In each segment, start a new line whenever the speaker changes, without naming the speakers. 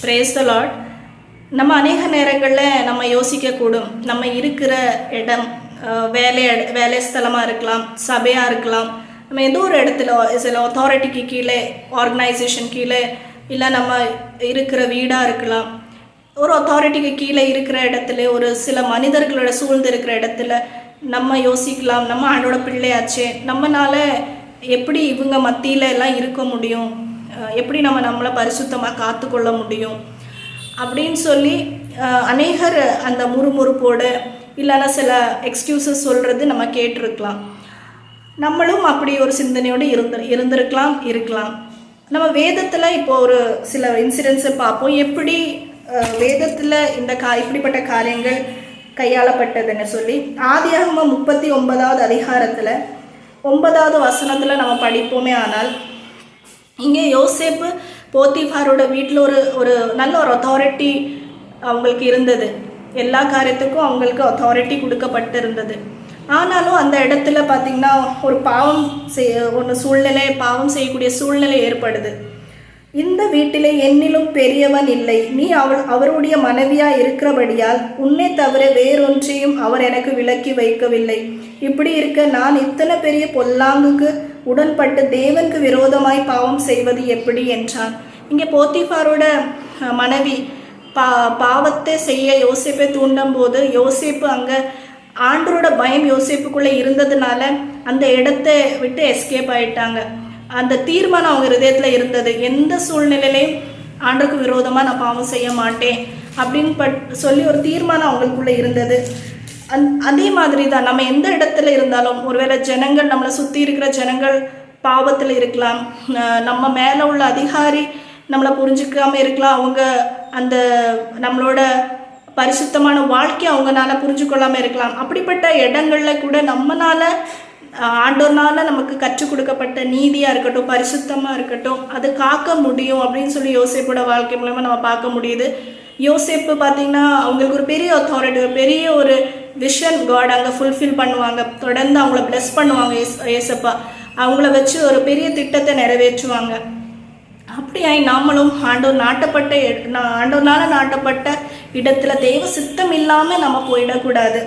Brace த Lord. நம்ம அநேக நேரங்களில் நம்ம யோசிக்கக்கூடும், நம்ம இருக்கிற இடம் வேலை ஸ்தலமாக இருக்கலாம், சபையாக இருக்கலாம், நம்ம ஏதோ ஒரு இடத்துல சில அத்தாரிட்டிக்கு கீழே, ஆர்கனைசேஷன் கீழே, இல்லை நம்ம இருக்கிற வீடாக இருக்கலாம். ஒரு அத்தாரிட்டிக்கு கீழே இருக்கிற இடத்துல, ஒரு சில மனிதர்களோட சூழ்ந்து இருக்கிற இடத்துல நம்ம யோசிக்கலாம், நம்ம ஆண்டோட பிள்ளையாச்சே, நம்மளால எப்படி இவங்க மத்தியில் எல்லாம் இருக்க முடியும், எப்படி நம்மளை பரிசுத்தமாக காத்து கொள்ள முடியும் அப்படின்னு சொல்லி அநேகர் அந்த முறுமுறுப்போடு இல்லைன்னா சில எக்ஸ்கியூசஸ் சொல்கிறது நம்ம கேட்டிருக்கலாம். நம்மளும் அப்படி ஒரு சிந்தனையோடு இருக்கலாம். நம்ம வேதத்தில் இப்போ ஒரு சில இன்சிடென்ட்ஸை பார்ப்போம், எப்படி வேதத்தில் இப்படிப்பட்ட காரியங்கள் கையாளப்பட்டதுன்னு சொல்லி. ஆதியாகமம் 39வது அதிகாரத்தில் 9வது வசனத்தில் நம்ம படிப்போமே. ஆனால் இங்கே யோசேப்பு போத்திஃபாரோட வீட்டில் ஒரு நல்ல ஒரு அத்தாரிட்டி அவங்களுக்கு இருந்தது. எல்லா காரியத்துக்கும் அவங்களுக்கு அத்தாரிட்டி கொடுக்கப்பட்டு இருந்தது. ஆனாலும் அந்த இடத்துல பார்த்திங்கன்னா ஒரு பாவம் செய்யக்கூடிய சூழ்நிலை ஏற்படுது. இந்த வீட்டிலே என்னிலும் பெரியவன் இல்லை, நீ அவருடைய மனைவியாக இருக்கிறபடியால் உன்னை தவிர வேறொன்றையும் அவர் எனக்கு விலக்கி வைக்கவில்லை. இப்படி இருக்க நான் இத்தனை பெரிய பொல்லாங்குக்கு உடன்பட்டு தேவனுக்கு விரோதமாய் பாவம் செய்வது எப்படி என்றான். இங்கே போத்திஃபாரோட மனைவி பாவத்தை செய்ய யோசேப்பை தூண்டும் போது யோசேப்பு அங்கே ஆண்டரோட பயம் யோசேப்புக்குள்ளே இருந்ததுனால அந்த இடத்தை விட்டு எஸ்கேப் ஆகிட்டாங்க. அந்த தீர்மானம் அவங்க ஹிருதயத்தில் இருந்தது, எந்த சூழ்நிலையிலையும் ஆண்டருக்கு விரோதமாக நான் பாவம் செய்ய மாட்டேன் அப்படின்னு சொல்லி ஒரு தீர்மானம் அவங்களுக்குள்ளே இருந்தது. அதே மாதிரி தான் நம்ம எந்த இடத்துல இருந்தாலும், ஒருவேளை ஜனங்கள் நம்மளை சுற்றி இருக்கிற ஜனங்கள் பாவத்தில் இருக்கலாம், நம்ம மேலே உள்ள அதிகாரி நம்மளை புரிஞ்சுக்காமல் இருக்கலாம், அவங்க அந்த நம்மளோட பரிசுத்தமான வாழ்க்கையை அவங்களால புரிஞ்சு கொள்ளாமல் இருக்கலாம். அப்படிப்பட்ட இடங்களில் கூட ஆண்டோர்னால நமக்கு கற்றுக் கொடுக்கப்பட்ட நீதியாக இருக்கட்டும், பரிசுத்தமாக இருக்கட்டும், அது காக்க முடியும் அப்படின்னு சொல்லி யோசேப்போட வாழ்க்கை மூலமாக நம்ம பார்க்க முடியுது. யோசேப்பு பார்த்திங்கன்னா அவங்களுக்கு ஒரு பெரிய அத்தாரிட்டி, ஒரு பெரிய ஒரு விஷன் காட் அங்கே ஃபுல்ஃபில் பண்ணுவாங்க. தொடர்ந்து அவங்கள பிளஸ் பண்ணுவாங்க. ஏசப்பா அவங்கள வச்சு ஒரு பெரிய திட்டத்தை நிறைவேற்றுவாங்க. அப்படியாய் நாமளும் ஆண்டோர்னால நாட்டப்பட்ட இடத்துல தெய்வ சித்தம் இல்லாமல் நம்ம போயிடக்கூடாது.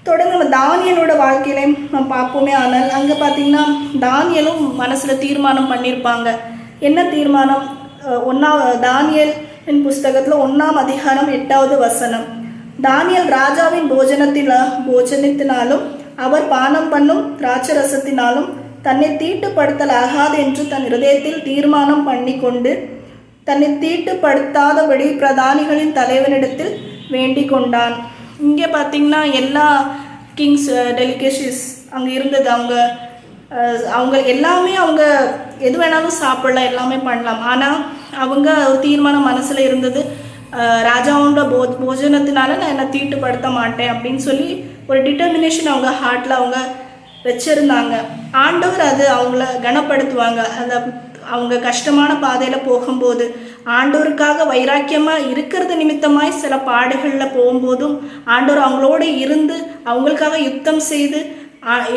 தொடர்ந்து நம்ம தானியலோட வாழ்க்கையிலையும் நம்ம பார்ப்போமே. ஆனால் அங்கே பார்த்திங்கன்னா தானியலும் மனசில் தீர்மானம் பண்ணியிருப்பாங்க. என்ன தீர்மானம்? தானியல் புஸ்தகத்தில் 1ஆம் அதிகாரம் 8வது வசனம். தானியல் ராஜாவின் போஜனத்தினாலும் அவர் பானம் பண்ணும் திராட்சரசத்தினாலும் தன்னை தீட்டுப்படுத்தல் ஆகாது என்று தன் இருதயத்தில் தீர்மானம் பண்ணி கொண்டு தன்னை தீட்டுப்படுத்தாதபடி பிரதானிகளின் தலைவனிடத்தில் வேண்டிக் கொண்டான். இங்கே பார்த்திங்கன்னா எல்லா கிங்ஸ் டெலிகேஷிஸ் அங்கே இருந்தது. அவங்க எல்லாமே அவங்க எது வேணாலும் சாப்பிடலாம், எல்லாமே பண்ணலாம். ஆனால் அவங்க ஒரு தீர்மானம் மனசில் இருந்தது, ராஜாவோட போஜனத்தினால நான் என்னை தீட்டுப்படுத்த மாட்டேன் அப்படின்னு சொல்லி ஒரு டிட்டர்மினேஷன் அவங்க ஹார்ட்டில் அவங்க வச்சுருந்தாங்க. ஆண்டவர் அது அவங்கள கனப்படுத்துவாங்க. அவங்க கஷ்டமான பாதையில் போகும்போது, ஆண்டோருக்காக வைராக்கியமாக இருக்கிறது நிமித்தமாய் சில பாடுகளில் போகும்போதும் ஆண்டோர் அவங்களோட இருந்து அவங்களுக்காக யுத்தம் செய்து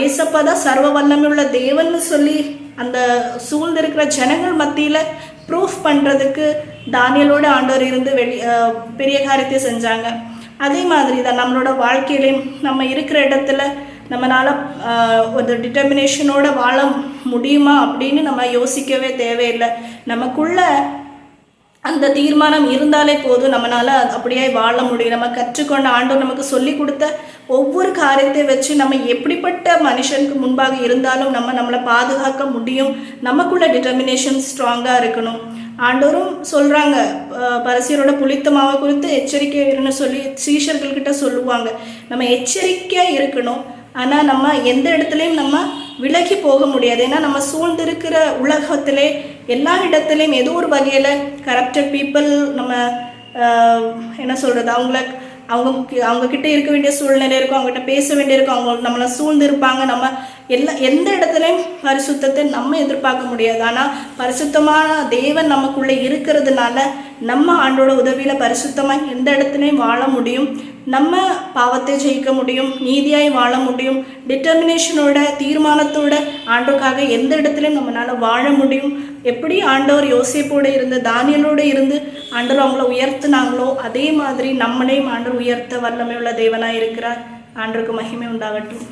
ஏசப்பா தான் சர்வ வல்லமையுள்ள தேவன்னு சொல்லி அந்த சூழ்ந்திருக்கிற ஜனங்கள் மத்தியில் ப்ரூஃப் பண்ணுறதுக்கு தானியலோட ஆண்டோர் இருந்து பெரிய காரியத்தை செஞ்சாங்க. அதே மாதிரி தான் நம்மளோட வாழ்க்கையிலையும் நம்ம இருக்கிற இடத்துல நம்மளால் ஒரு டிட்டர்மினேஷனோட வாழ முடியுமா அப்படின்னு நம்ம யோசிக்கவே தேவையில்லை. நமக்குள்ள அந்த தீர்மானம் இருந்தாலே போதும், நம்மளால் அப்படியே வாழ முடியும். நம்ம கற்றுக்கொண்ட ஆண்டவர் நமக்கு சொல்லி கொடுத்த ஒவ்வொரு காரியத்தை வச்சு நம்ம எப்படிப்பட்ட மனுஷனுக்கு முன்பாக இருந்தாலும் நம்மளை பாதுகாக்க முடியும். நமக்குள்ள டிட்டர்மினேஷன் ஸ்ட்ராங்காக இருக்கணும். ஆண்டவரும் சொல்கிறாங்க, பரிசேயரோட புளித்த மாவை குறித்து எச்சரிக்கை இருக்கணும்னு சொல்லி சீஷர்கள்கிட்ட சொல்லுவாங்க. நம்ம எச்சரிக்கையாக இருக்கணும். ஆனால் நம்ம எந்த இடத்துலையும் நம்ம விலகி போக முடியாது. ஏன்னா நம்ம சூழ்ந்திருக்கிற உலகத்திலே எல்லா இடத்துலையும் ஏதோ ஒரு வகையில் கரப்டட் பீப்புள் நம்ம என்ன சொல்கிறது, அவங்கக்கிட்ட இருக்க வேண்டிய சூழ்நிலை இருக்கும், அவங்ககிட்ட பேச வேண்டியிருக்கும், அவங்க நம்மளை சூழ்ந்திருப்பாங்க. நம்ம எந்த இடத்துலையும் பரிசுத்தத்தை நம்ம எதிர்பார்க்க முடியாது. ஆனால் பரிசுத்தமான தேவன் நமக்குள்ளே இருக்கிறதுனால நம்ம ஆண்டோட உதவியில் பரிசுத்தமாக எந்த இடத்துலையும் வாழ முடியும். நம்ம பாவத்தை ஜெயிக்க முடியும், நீதியாய் வாழ முடியும், டிட்டர்மினேஷனோட தீர்மானத்தோட ஆண்டோக்காக எந்த இடத்துலையும் நம்மளால் வாழ முடியும். எப்படி ஆண்டவர் யோசேப்போடு இருந்து தானியலோடு இருந்து ஆண்டவர் அவங்கள உயர்த்தினாங்களோ அதே மாதிரி நம்மளையும் ஆண்டவர் உயர்த்த வல்லமை உள்ள தேவனாக இருக்கிறார். ஆண்டவருக்கு மகிமை உண்டாகட்டும்.